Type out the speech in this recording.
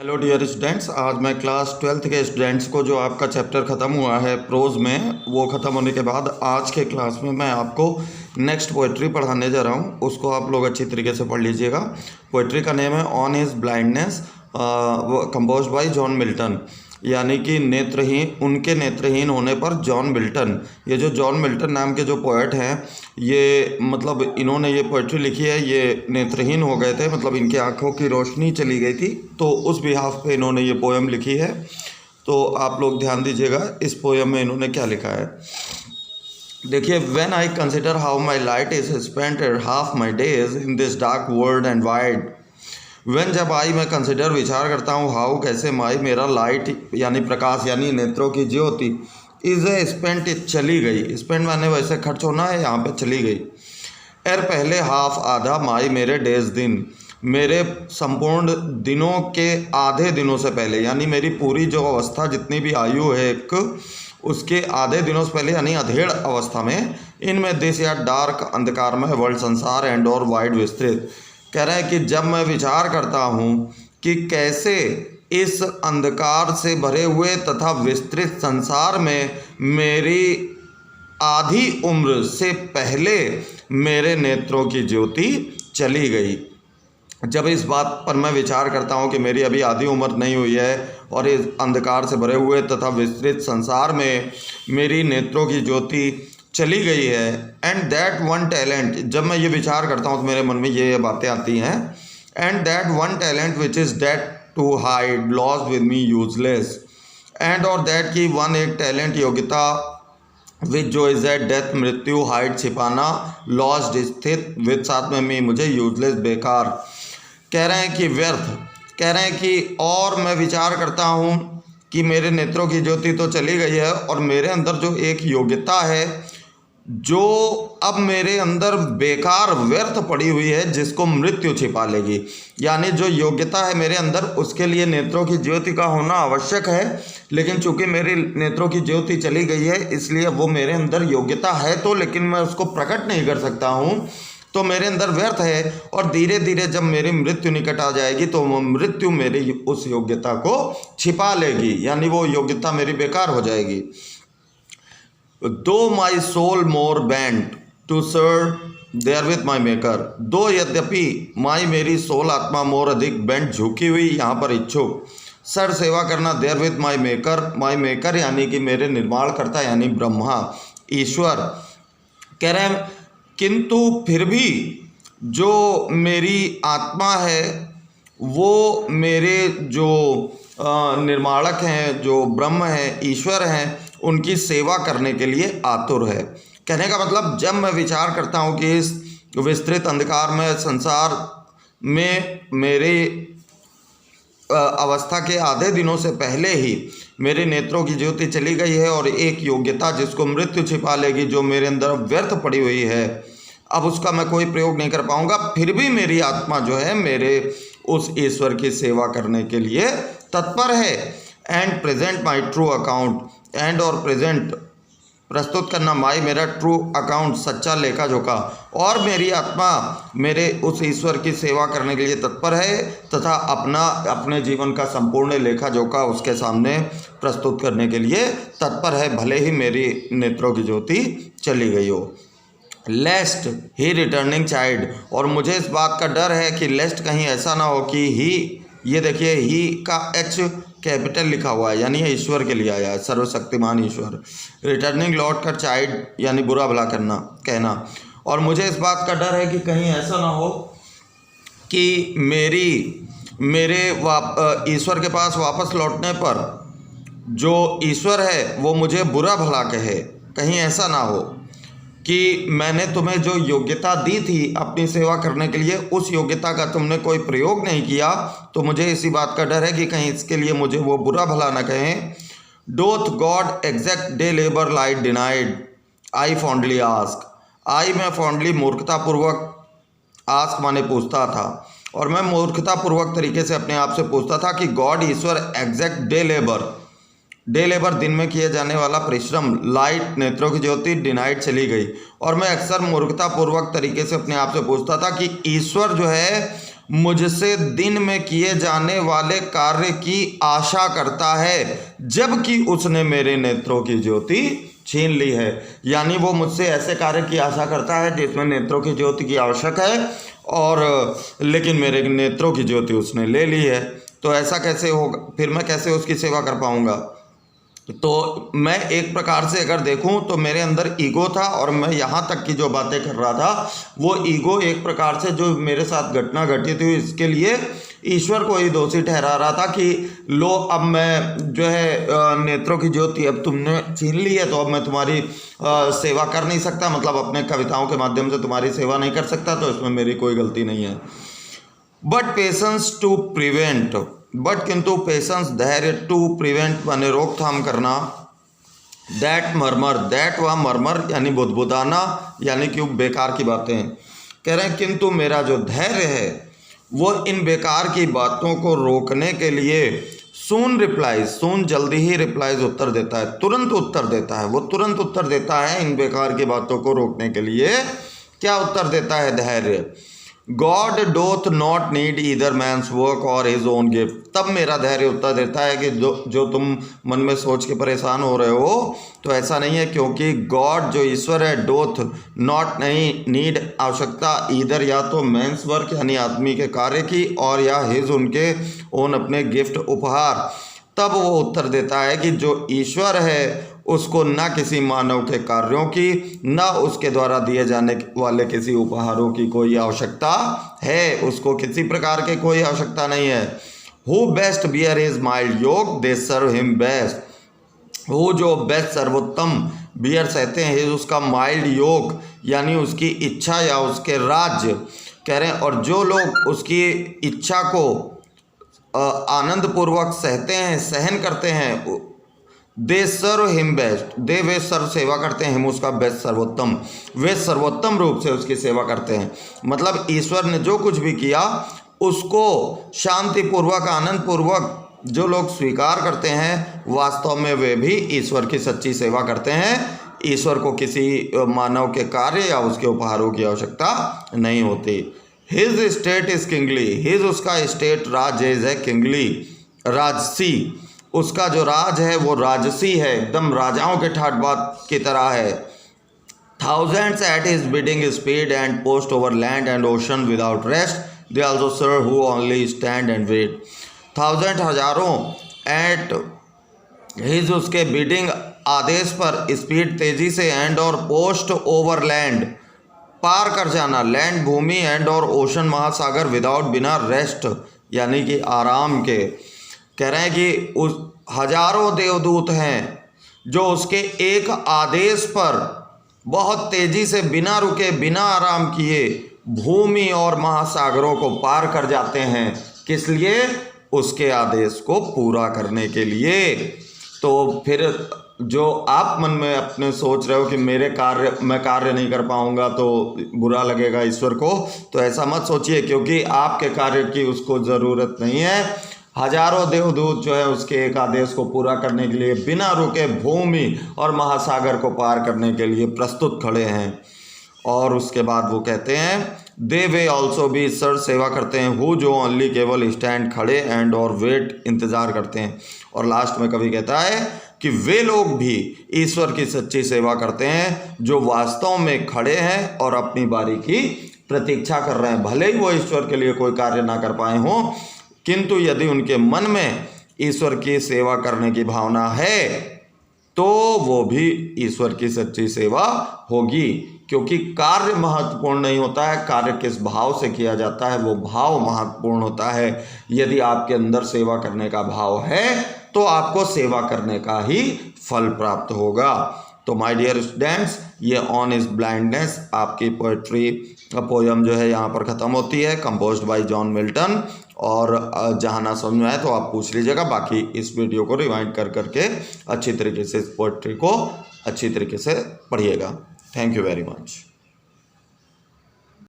Hello dear students, आज मैं class 12th के स्टूडेंट्स को जो आपका चैप्टर ख़त्म हुआ है प्रोज में, वो ख़त्म होने के बाद आज के क्लास में मैं आपको नेक्स्ट पोइट्री पढ़ाने जा रहा हूँ। उसको आप लोग अच्छी तरीके से पढ़ लीजिएगा। पोइट्री का नेम है on his blindness, composed bye John Milton, यानी कि उनके नेत्रहीन होने पर जॉन मिल्टन। ये जो जॉन मिल्टन नाम के जो पोएट हैं, ये मतलब इन्होंने ये पोइट्री लिखी है। ये नेत्रहीन हो गए थे, मतलब इनकी आंखों की रोशनी चली गई थी, तो उस बिहाफ पे इन्होंने ये पोएम लिखी है। तो आप लोग ध्यान दीजिएगा इस पोएम में इन्होंने क्या लिखा है। देखिए, when I consider how my light is spent half my days in this dark world and wide. When जब आई मैं कंसिडर विचार करता हूँ, हाउ कैसे माई मेरा लाइट यानी प्रकाश यानी नेत्रों की ज्योति इज ए स्पेंट चली गई। स्पेंट माने वैसे खर्च होना है, यहाँ पे चली गई। एर पहले हाफ आधा माई मेरे डेज दिन, मेरे संपूर्ण दिनों के आधे दिनों से पहले, यानी मेरी पूरी जो अवस्था जितनी भी आयु है एक, उसके आधे दिनों से पहले यानी अधेड़ अवस्था में, इनमें दिस या डार्क अंधकार में वर्ल्ड संसार एंड और वाइड विस्तृत। कह रहा है कि जब मैं विचार करता हूँ कि कैसे इस अंधकार से भरे हुए तथा विस्तृत संसार में मेरी आधी उम्र से पहले मेरे नेत्रों की ज्योति चली गई। जब इस बात पर मैं विचार करता हूँ कि मेरी अभी आधी उम्र नहीं हुई है और इस अंधकार से भरे हुए तथा विस्तृत संसार में मेरी नेत्रों की ज्योति चली गई है। एंड दैट वन टैलेंट, जब मैं ये विचार करता हूँ तो मेरे मन में ये बातें आती हैं। And that one talent which is death to hide lost with me useless. And और दैट की वन एक टैलेंट योग्यता विच जो इज एट डेथ मृत्यु हाइड छिपाना लॉस्ट स्थित विद साथ में मी मुझे यूजलेस बेकार। कह रहे हैं कि व्यर्थ, कह रहे हैं कि और मैं विचार करता हूँ कि मेरे नेत्रों की ज्योति तो चली गई है और मेरे अंदर जो एक योग्यता है जो अब मेरे अंदर बेकार व्यर्थ पड़ी हुई है, जिसको मृत्यु छिपा लेगी। यानी जो योग्यता है मेरे अंदर, उसके लिए नेत्रों की ज्योति का होना आवश्यक है, लेकिन चूंकि मेरी नेत्रों की ज्योति चली गई है इसलिए वो मेरे अंदर योग्यता है तो, लेकिन मैं उसको प्रकट नहीं कर सकता हूँ, तो मेरे अंदर व्यर्थ है। और धीरे धीरे जब मेरी मृत्यु निकट आ जाएगी तो वो मृत्यु मेरी उस योग्यता को छिपा लेगी, यानी वो योग्यता मेरी बेकार हो जाएगी। Though my soul more bent to serve therewith my maker, though यद्यपि माई मेरी सोल आत्मा मोर अधिक बेंट झुकी हुई, यहाँ पर इच्छुक, सर सेवा करना देयर विथ माई मेकर यानी कि मेरे निर्माण करता यानी ब्रह्मा ईश्वर। कह रहे हैं किंतु फिर भी जो मेरी आत्मा है वो मेरे जो निर्माणक हैं, जो ब्रह्म हैं, ईश्वर हैं, उनकी सेवा करने के लिए आतुर है। कहने का मतलब, जब मैं विचार करता हूँ कि इस विस्तृत अंधकार में संसार में मेरे अवस्था के आधे दिनों से पहले ही मेरे नेत्रों की ज्योति चली गई है और एक योग्यता जिसको मृत्यु छिपा लेगी, जो मेरे अंदर व्यर्थ पड़ी हुई है, अब उसका मैं कोई प्रयोग नहीं कर पाऊंगा, फिर भी मेरी आत्मा जो है मेरे उस ईश्वर की सेवा करने के लिए तत्पर है। And present my true account, and और प्रेजेंट प्रस्तुत करना माई मेरा ट्रू अकाउंट सच्चा लेखा जोखा, और मेरी आत्मा मेरे उस ईश्वर की सेवा करने के लिए तत्पर है तथा अपने जीवन का संपूर्ण लेखा जोखा उसके सामने प्रस्तुत करने के लिए तत्पर है, भले ही मेरी नेत्रों की ज्योति चली गई हो। लेस्ट ही रिटर्निंग चाइल्ड, और मुझे इस बात का डर है कि लेस्ट कहीं ऐसा ना हो कि ही, ये देखिए ही का एच कैपिटल लिखा हुआ है, यानी ये ईश्वर के लिए आया है, सर्वशक्तिमान ईश्वर। रिटर्निंग लौट कर चाइल्ड यानी बुरा भला कहना, और मुझे इस बात का डर है कि कहीं ऐसा ना हो कि मेरे ईश्वर के पास वापस लौटने पर जो ईश्वर है वो मुझे बुरा भला कहे। कहीं ऐसा ना हो कि मैंने तुम्हें जो योग्यता दी थी अपनी सेवा करने के लिए, उस योग्यता का तुमने कोई प्रयोग नहीं किया, तो मुझे इसी बात का डर है कि कहीं इसके लिए मुझे वो बुरा भला न कहें। Doth God exact day labour light denied, I fondly ask, I मैं फॉन्डली मूर्खतापूर्वक, आस्क माने पूछता था, और मैं मूर्खतापूर्वक तरीके से अपने आप से पूछता था कि गॉड ईश्वर एग्जैक्ट डे लेबर दिन में किए जाने वाला परिश्रम, लाइट नेत्रों की ज्योति डिनाइट चली गई। और मैं अक्सर मूर्खतापूर्वक तरीके से अपने आप से पूछता था कि ईश्वर जो है मुझसे दिन में किए जाने वाले कार्य की आशा करता है, जबकि उसने मेरे नेत्रों की ज्योति छीन ली है। यानी वो मुझसे ऐसे कार्य की आशा करता है जिसमें नेत्रों की ज्योति की आवश्यक है, और लेकिन मेरे नेत्रों की ज्योति उसने ले ली है। तो ऐसा कैसे होगा, फिर मैं कैसे उसकी सेवा कर पाऊंगा? तो मैं एक प्रकार से अगर देखूं तो मेरे अंदर ईगो था, और मैं यहाँ तक की जो बातें कर रहा था वो ईगो एक प्रकार से जो मेरे साथ घटना घटित हुई इसके लिए ईश्वर को ही दोषी ठहरा रहा था कि लो अब मैं जो है नेत्रों की ज्योति अब तुमने छीन ली है, तो अब मैं तुम्हारी सेवा कर नहीं सकता, मतलब अपने कविताओं के माध्यम से तुम्हारी सेवा नहीं कर सकता, तो इसमें मेरी कोई गलती नहीं है। But patience to prevent, but किंतु पेशेंस धैर्य, टू प्रिवेंट माने रोकथाम करना, दैट मर्मर, दैट वह मर्मर यानी बुदबुदाना, यानी कि बेकार की बातें कह रहे हैं। किंतु मेरा जो धैर्य है वो इन बेकार की बातों को रोकने के लिए सून रिप्लाइज, सून जल्दी ही रिप्लाइज उत्तर देता है, तुरंत उत्तर देता है, वो तुरंत उत्तर देता है इन बेकार की बातों को रोकने के लिए। क्या उत्तर देता है धैर्य? God doth not need either man's work और हिज ओन गिफ्ट। तब मेरा धैर्य उत्तर देता है कि जो तुम मन में सोच के परेशान हो रहे हो तो ऐसा नहीं है, क्योंकि गॉड जो ईश्वर है डोथ नॉट नहीं नीड आवश्यकता ईदर या तो मैंस वर्क यानी आदमी के कार्य की, और या हिज उनके ओन अपने गिफ्ट उपहार। तब वो उत्तर देता है कि जो ईश्वर है उसको न किसी मानव के कार्यों की न उसके द्वारा दिए जाने वाले किसी उपहारों की कोई आवश्यकता है, उसको किसी प्रकार के कोई आवश्यकता नहीं है। Who best bear his mild yoke they serve him best. वो जो बेस्ट सर्वोत्तम बियर सहते हैं उसका माइल्ड योग यानी उसकी इच्छा या उसके राज्य कह रहे हैं, और जो लोग उसकी इच्छा को आनंद पूर्वक सहते हैं, सहन करते हैं, दे सर्व हिम बेस्ट, दे वे सर्व सेवा करते हैं, हम उसका बेस्ट सर्वोत्तम, वे सर्वोत्तम रूप से उसकी सेवा करते हैं। मतलब ईश्वर ने जो कुछ भी किया उसको शांतिपूर्वक आनंद पूर्वक जो लोग स्वीकार करते हैं वास्तव में वे भी ईश्वर की सच्ची सेवा करते हैं। ईश्वर को किसी मानव के कार्य या उसके उपहारों की आवश्यकता नहीं होती। His state is kingly, his उसका स्टेट राज्य है किंगली राजसी, उसका जो राज है वो राजसी है, एकदम राजाओं के ठाट बात की तरह है। Thousands at his bidding speed and post over land and ocean without rest, they also serve who only stand and wait. Thousand हजारों एट हिज उसके बिडिंग आदेश पर, स्पीड तेजी से, एंड और पोस्ट ओवर लैंड पार कर जाना, लैंड भूमि, एंड और ओशन महासागर, विदाउट बिना रेस्ट यानी कि आराम के। कह रहे हैं कि उस हजारों देवदूत हैं जो उसके एक आदेश पर बहुत तेजी से बिना रुके बिना आराम किए भूमि और महासागरों को पार कर जाते हैं। किस लिए? उसके आदेश को पूरा करने के लिए। तो फिर जो आप मन में अपने सोच रहे हो कि मैं कार्य नहीं कर पाऊंगा तो बुरा लगेगा ईश्वर को, तो ऐसा मत सोचिए, क्योंकि आपके कार्य की उसको ज़रूरत नहीं है। हजारों देवदूत जो है उसके एक आदेश को पूरा करने के लिए बिना रुके भूमि और महासागर को पार करने के लिए प्रस्तुत खड़े हैं। और उसके बाद वो कहते हैं दे वे ऑल्सो भी ईश्वर सेवा करते हैं, हु जो ओनली केवल स्टैंड खड़े एंड और वेट इंतज़ार करते हैं। और लास्ट में कवि कहता है कि वे लोग भी ईश्वर की सच्ची सेवा करते हैं जो वास्तव में खड़े हैं और अपनी बारी की प्रतीक्षा कर रहे हैं। भले ही वो ईश्वर के लिए कोई कार्य ना कर पाए हों, किंतु यदि उनके मन में ईश्वर की सेवा करने की भावना है तो वो भी ईश्वर की सच्ची सेवा होगी। क्योंकि कार्य महत्वपूर्ण नहीं होता है, कार्य किस भाव से किया जाता है वो भाव महत्वपूर्ण होता है। यदि आपके अंदर सेवा करने का भाव है तो आपको सेवा करने का ही फल प्राप्त होगा। तो माय डियर स्टूडेंट्स, ये ऑन इज ब्लाइंडनेस आपकी पोएट्री पोयम जो है यहाँ पर ख़त्म होती है, कंपोज्ड बाय जॉन मिल्टन। और जहाँ ना समझ में आए तो आप पूछ लीजिएगा, बाकी इस वीडियो को रिवाइंड कर करके अच्छी तरीके से इस पोएट्री को अच्छी तरीके से पढ़िएगा। Thank you very much.